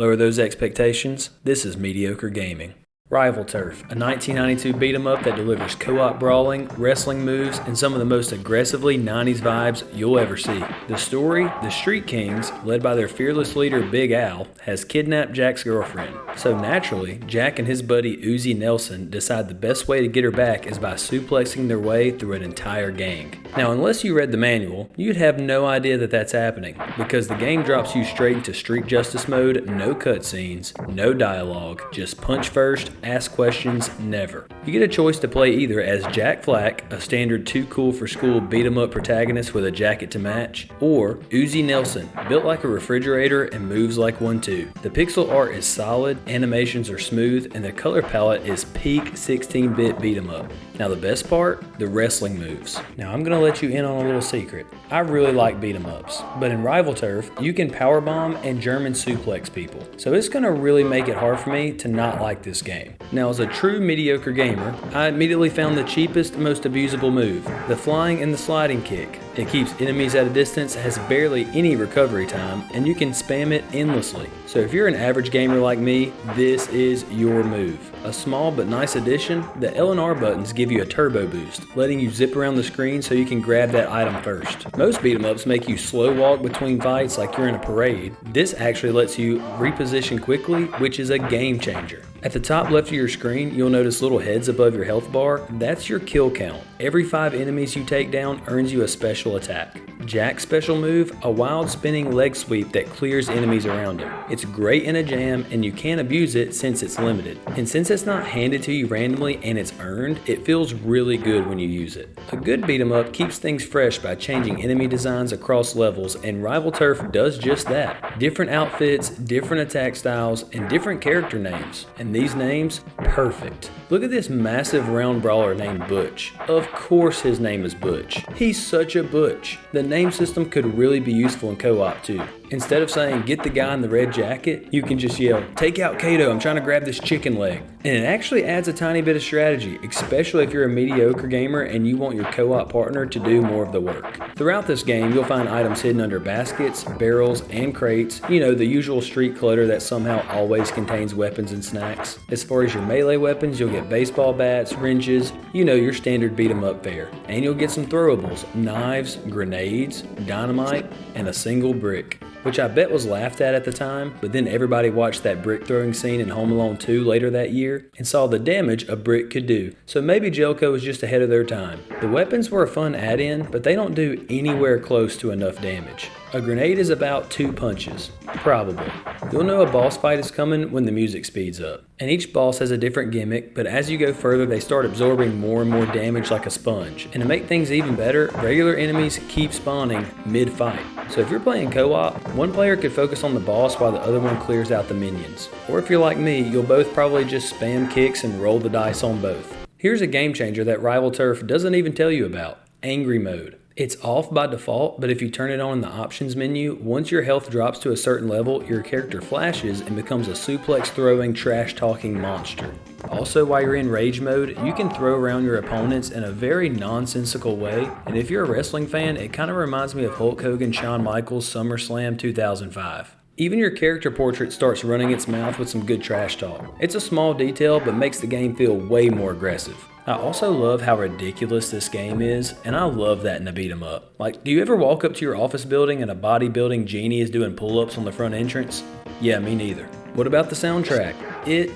Lower those expectations. This is mediocre gaming. Rival Turf, a 1992 beat-em-up that delivers co-op brawling, wrestling moves, and some of the most aggressively 90s vibes you'll ever see. The story, the Street Kings, led by their fearless leader Big Al, has kidnapped Jack's girlfriend. So naturally, Jack and his buddy Uzi Nelson decide the best way to get her back is by suplexing their way through an entire gang. Now, unless you read the manual, you'd have no idea that that's happening, because the game drops you straight into street justice mode, no cutscenes, no dialogue, just punch first, ask questions, never. You get a choice to play either as Jack Flack, a standard too cool for school beat 'em up protagonist with a jacket to match, or Uzi Nelson, built like a refrigerator and moves like one too. The pixel art is solid, animations are smooth, and the color palette is peak 16-bit beat 'em up. Now the best part, the wrestling moves. Now I'm gonna let you in on a little secret. I really like beat 'em ups, but in Rival Turf, you can powerbomb and German suplex people. So it's gonna really make it hard for me to not like this game. Now as a true mediocre gamer, I immediately found the cheapest, most abusable move, the flying and the sliding kick. It keeps enemies at a distance, has barely any recovery time, and you can spam it endlessly. So if you're an average gamer like me, this is your move. A small but nice addition, the L and R buttons give you a turbo boost, letting you zip around the screen so you can grab that item first. Most beat 'em ups make you slow walk between fights like you're in a parade. This actually lets you reposition quickly, which is a game changer. At the top left of your screen, you'll notice little heads above your health bar. That's your kill count. Every 5 enemies you take down earns you a special attack. Jack's special move, a wild spinning leg sweep that clears enemies around him. It's great in a jam and you can't abuse it since it's limited. And since it's not handed to you randomly and it's earned, it feels really good when you use it. A good beat 'em up keeps things fresh by changing enemy designs across levels, and Rival Turf does just that. Different outfits, different attack styles, and different character names. And these names, perfect. Look at this massive round brawler named Butch. Of course his name is Butch. He's such a Butch. The name system could really be useful in co-op too. Instead of saying, get the guy in the red jacket, you can just yell, take out Kato, I'm trying to grab this chicken leg. And it actually adds a tiny bit of strategy, especially if you're a mediocre gamer and you want your co-op partner to do more of the work. Throughout this game, you'll find items hidden under baskets, barrels, and crates. You know, the usual street clutter that somehow always contains weapons and snacks. As far as your melee weapons, you'll get baseball bats, wrenches, you know, your standard beat 'em up fare. And you'll get some throwables, knives, grenades, dynamite, and a single brick, which I bet was laughed at the time, but then everybody watched that brick throwing scene in Home Alone 2 later that year and saw the damage a brick could do. So maybe Jelko was just ahead of their time. The weapons were a fun add-in, but they don't do anywhere close to enough damage. A grenade is about 2 punches, probably. You'll know a boss fight is coming when the music speeds up. And each boss has a different gimmick, but as you go further, they start absorbing more and more damage like a sponge. And to make things even better, regular enemies keep spawning mid-fight. So if you're playing co-op, one player could focus on the boss while the other one clears out the minions. Or if you're like me, you'll both probably just spam kicks and roll the dice on both. Here's a game changer that Rival Turf doesn't even tell you about: Angry Mode. It's off by default, but if you turn it on in the options menu, once your health drops to a certain level, your character flashes and becomes a suplex-throwing, trash-talking monster. Also, while you're in rage mode, you can throw around your opponents in a very nonsensical way, and if you're a wrestling fan, it kind of reminds me of Hulk Hogan Shawn Michaels SummerSlam 2005. Even your character portrait starts running its mouth with some good trash talk. It's a small detail, but makes the game feel way more aggressive. I also love how ridiculous this game is, and I love that in a beat 'em up. Like, do you ever walk up to your office building and a bodybuilding genie is doing pull-ups on the front entrance? Yeah, me neither. What about the soundtrack? It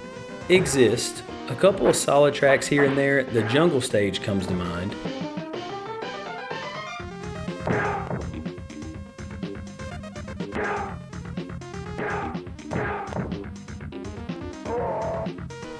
exists. A couple of solid tracks here and there. The jungle stage comes to mind.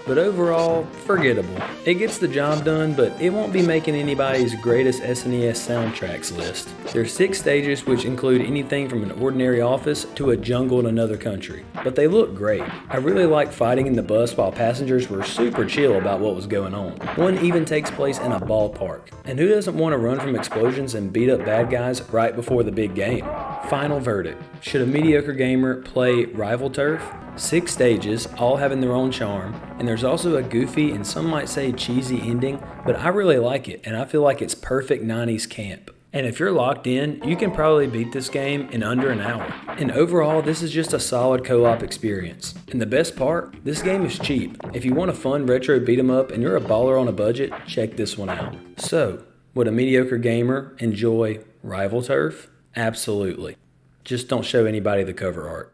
But overall, forgettable. It gets the job done, but it won't be making anybody's greatest SNES soundtracks list. There's 6 stages, which include anything from an ordinary office to a jungle in another country. But they look great. I really like fighting in the bus while passengers were super chill about what was going on. One even takes place in a ballpark. And who doesn't want to run from explosions and beat up bad guys right before the big game? Final verdict. Should a mediocre gamer play Rival Turf? 6 stages, all having their own charm, and there's also a goofy and some might say cheesy ending, but I really like it, and I feel like it's perfect 90s camp. And if you're locked in, you can probably beat this game in under an hour. And overall, this is just a solid co-op experience. And the best part, this game is cheap. If you want a fun retro beat 'em up and you're a baller on a budget, check this one out. So, would a mediocre gamer enjoy Rival Turf? Absolutely. Just don't show anybody the cover art.